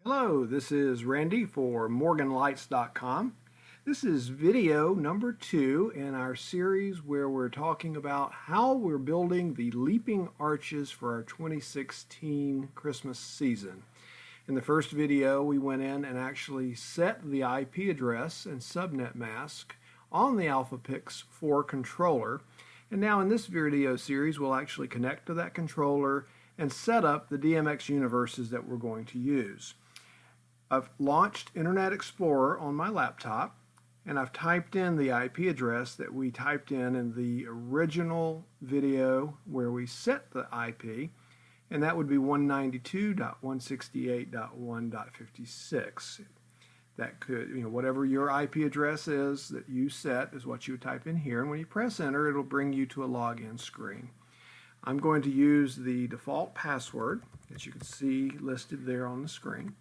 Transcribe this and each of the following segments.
Hello, this is Randy for Morganlights.com. This is video number 2 in our series where we're talking about how we're building the leaping arches for our 2016 Christmas season. In the first video, we went in and actually set the IP address and subnet mask on the AlphaPix 4 controller. And now in this video series, we'll actually connect to that controller and set up the DMX universes that we're going to use. I've launched Internet Explorer on my laptop, and I've typed in the IP address that we typed in the original video where we set the IP, and that would be 192.168.1.56. That could, whatever your IP address is that you set is what you would type in here, and when you press enter, it'll bring you to a login screen. I'm going to use the default password that you can see listed there on the screen.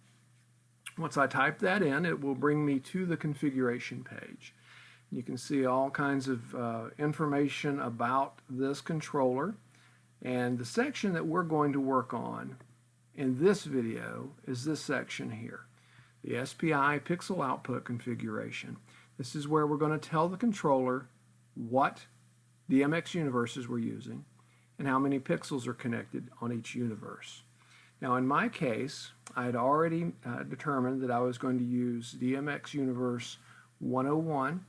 Once I type that in, it will bring me to the configuration page. You can see all kinds of information about this controller, and the section that we're going to work on in this video is this section here, the SPI pixel output configuration. This is where we're going to tell the controller what DMX universes we're using and how many pixels are connected on each universe. Now in my case, I had already determined that I was going to use DMX Universe 101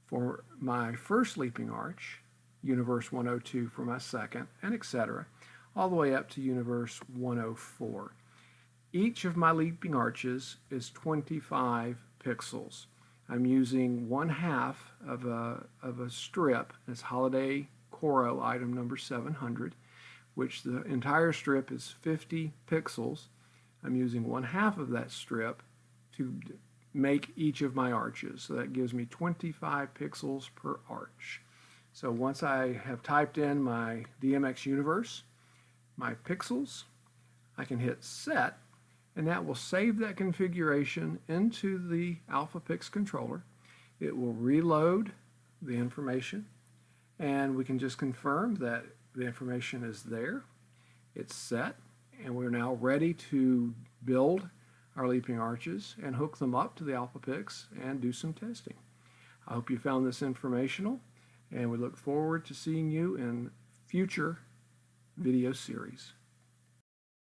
for my first leaping arch, Universe 102 for my second, and etc., all the way up to Universe 104. Each of my leaping arches is 25 pixels. I'm using 1/2 of a strip. It's Holiday Coro item number 700. Which the entire strip is 50 pixels. I'm using 1/2 of that strip to make each of my arches. So that gives me 25 pixels per arch. So once I have typed in my DMX universe, my pixels, I can hit set, and that will save that configuration into the AlphaPix controller. It will reload the information, and we can just confirm that the information is there, it's set, and we're now ready to build our leaping arches and hook them up to the AlphaPix and do some testing. I hope you found this informational, and we look forward to seeing you in future video series.